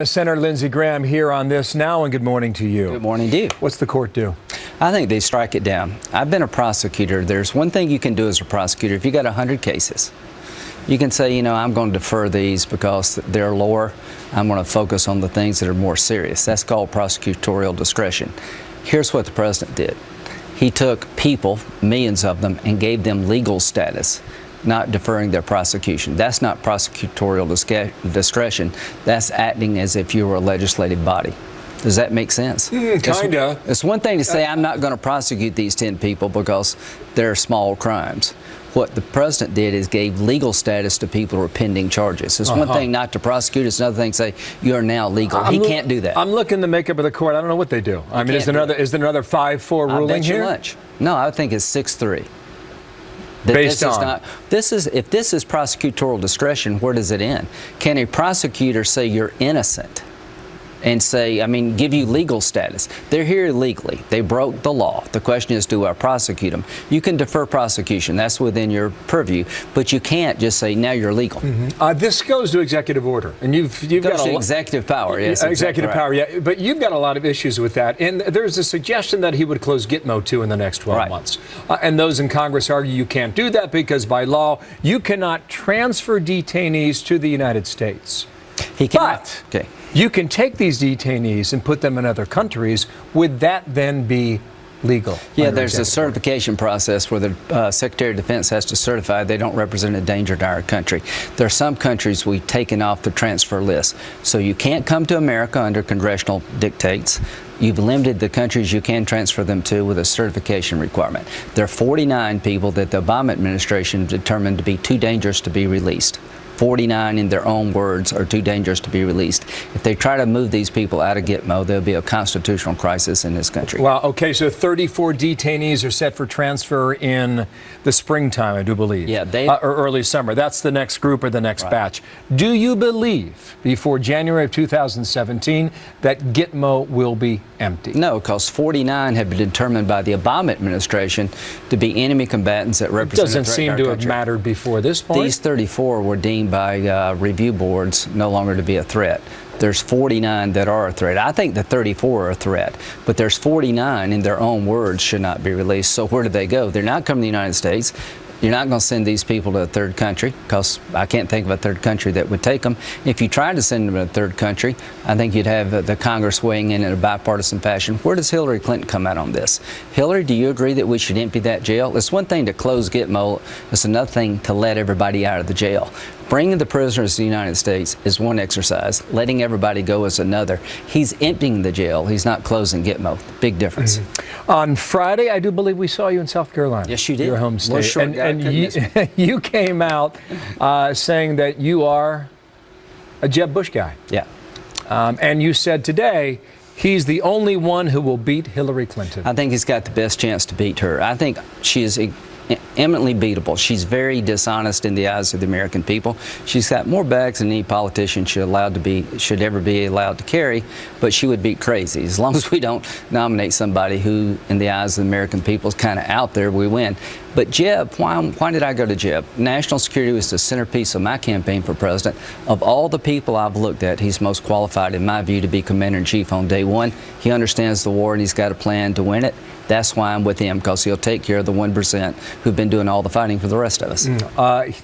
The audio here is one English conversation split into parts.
Senator Lindsey Graham here on This Now, and good morning to you. Good morning to you. What's the court do? I think they strike it down. I've been a prosecutor. There's one thing you can do as a prosecutor. If you got 100 cases, you can say, you know, I'm going to defer these because they're lower. I'm going to focus on the things that are more serious. That's called prosecutorial discretion. Here's what the president did. He took people, millions of them, and gave them legal status, not deferring their prosecution. That's not prosecutorial discretion. That's acting as if you were a legislative body. Does that make sense? Kinda. It's one thing to say, I'm not going to prosecute these 10 people because they're small crimes. What the president did is gave legal status to people who are pending charges. It's one thing not to prosecute. It's another thing to say, you're now legal. He can't do that. I'm looking the makeup of the court. I don't know what they do. I mean, is there another 5-4 ruling here? Lunch. No, I think it's 6-3. Based on? If this is prosecutorial discretion, where does it end? Can a prosecutor say you're innocent and say, give you legal status? They're here illegally. They broke the law. The question is, do I prosecute them? You can defer prosecution. That's within your purview. But you can't just say, now you're legal. This goes to executive order. And you've got a executive power, yes. Executive power, yeah. But you've got a lot of issues with that. And there's a suggestion that he would close Gitmo, too, in the next 12 months. And those in Congress argue you can't do that because by law, you cannot transfer detainees to the United States. He cannot. But you can take these detainees and put them in other countries. Would that then be legal? Yeah, there's a certification process where the Secretary of Defense has to certify they don't represent a danger to our country. There are some countries we've taken off the transfer list. So you can't come to America under congressional dictates. You've limited the countries you can transfer them to with a certification requirement. There are 49 people that the Obama administration determined to be too dangerous to be released. 49, in their own words, are too dangerous to be released. If they try to move these people out of Gitmo, there'll be a constitutional crisis in this country. Wow. Okay, so 34 detainees are set for transfer in the springtime, I do believe. Yeah, or early summer. That's the next group or the next batch. Do you believe before January of 2017 that Gitmo will be empty? No, because 49 have been determined by the Obama administration to be enemy combatants that represent a threat to our country. Doesn't seem to have mattered before this point. These 34 were deemed by review boards no longer to be a threat. There's 49 that are a threat. I think the 34 are a threat, but there's 49 in their own words should not be released. So where do they go? They're not coming to the United States. You're not going to send these people to a third country because I can't think of a third country that would take them. If you tried to send them to a third country, I think you'd have the Congress weighing in a bipartisan fashion. Where does Hillary Clinton come out on this? Hillary, do you agree that we should empty that jail? It's one thing to close Gitmo. It's another thing to let everybody out of the jail. Bringing the prisoners to the United States is one exercise. Letting everybody go is another. He's emptying the jail. He's not closing Gitmo. Big difference. On Friday, I do believe we saw you in South Carolina. Yes, you did. Your home state. And you came out saying that you are a Jeb Bush guy. Yeah. And you said today he's the only one who will beat Hillary Clinton. I think he's got the best chance to beat her. I think she is eminently beatable. She's very dishonest in the eyes of the American people. She's got more bags than any politician should ever be allowed to carry, but she would beat crazy. As long as we don't nominate somebody who, in the eyes of the American people, is kind of out there, we win. But Jeb, why did I go to Jeb? National security was the centerpiece of my campaign for president. Of all the people I've looked at, he's most qualified, in my view, to be commander-in-chief on day one. He understands the war and he's got a plan to win it. That's why I'm with him, because he'll take care of the 1% who've been doing all the fighting for the rest of us.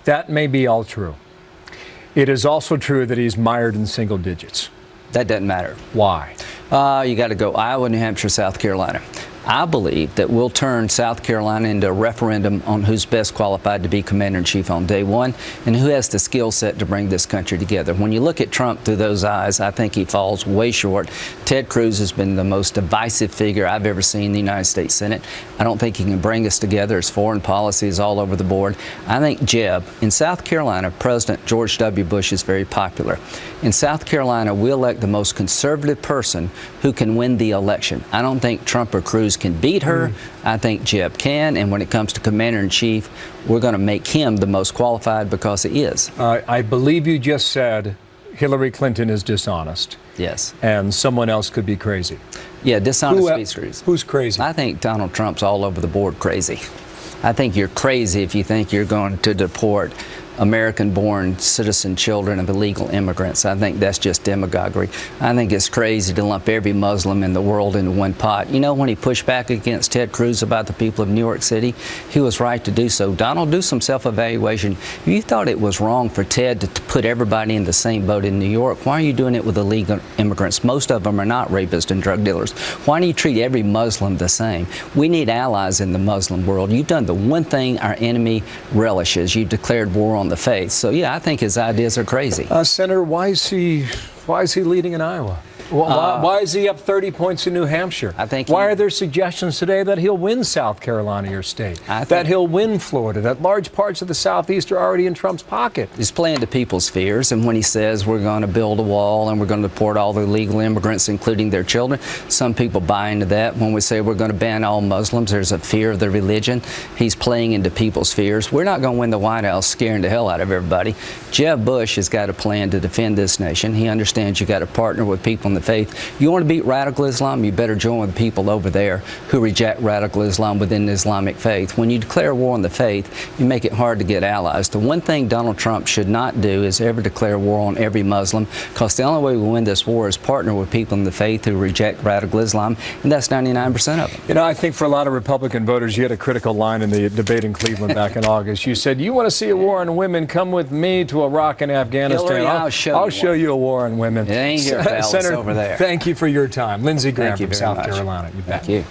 That may be all true. It is also true that he's mired in single digits. That doesn't matter. Why? You got to go Iowa, New Hampshire, South Carolina. I believe that we'll turn South Carolina into a referendum on who's best qualified to be commander-in-chief on day one and who has the skill set to bring this country together. When you look at Trump through those eyes, I think he falls way short. Ted Cruz has been the most divisive figure I've ever seen in the United States Senate. I don't think he can bring us together. His foreign policy is all over the board. I think Jeb, in South Carolina, President George W. Bush is very popular. In South Carolina, we elect the most conservative person who can win the election. I don't think Trump or Cruz can beat her. I think Jeb can, and when it comes to commander-in-chief, we're going to make him the most qualified because he is. I believe you just said Hillary Clinton is dishonest. Yes. And someone else could be crazy. Yeah, dishonest speech. Who's crazy? I think Donald Trump's all over the board crazy. I think you're crazy if you think you're going to deport American-born citizen children of illegal immigrants. I think that's just demagoguery. I think it's crazy to lump every Muslim in the world into one pot. You know, when he pushed back against Ted Cruz about the people of New York City, he was right to do so. Donald, do some self-evaluation. If you thought it was wrong for Ted to put everybody in the same boat in New York, why are you doing it with illegal immigrants? Most of them are not rapists and drug dealers. Why do you treat every Muslim the same? We need allies in the Muslim world. You've done the one thing our enemy relishes. You've declared war on the faith. So yeah, I think his ideas are crazy. Senator, why is he leading in Iowa? Why is he up 30 points in New Hampshire? Why are there suggestions today that he'll win South Carolina, your state? That he'll win Florida? That large parts of the Southeast are already in Trump's pocket? He's playing to people's fears, and when he says we're going to build a wall and we're going to deport all the illegal immigrants, including their children, some people buy into that. When we say we're going to ban all Muslims, there's a fear of the religion. He's playing into people's fears. We're not going to win the White House scaring the hell out of everybody. Jeb Bush has got a plan to defend this nation. He understands you got to partner with people in the faith. You want to beat radical Islam, you better join with people over there who reject radical Islam within the Islamic faith. When you declare war on the faith, you make it hard to get allies. The one thing Donald Trump should not do is ever declare war on every Muslim, because the only way we win this war is partner with people in the faith who reject radical Islam, and that's 99% of them. You know, I think for a lot of Republican voters, you had a critical line in the debate in Cleveland back in August. You said, you want to see a war on women, come with me to Iraq and Afghanistan. Hillary, I'll show you a war on women. It ain't here, pal. It's over there. Thank you for your time. Lindsey Graham from South Carolina. You bet. Thank you.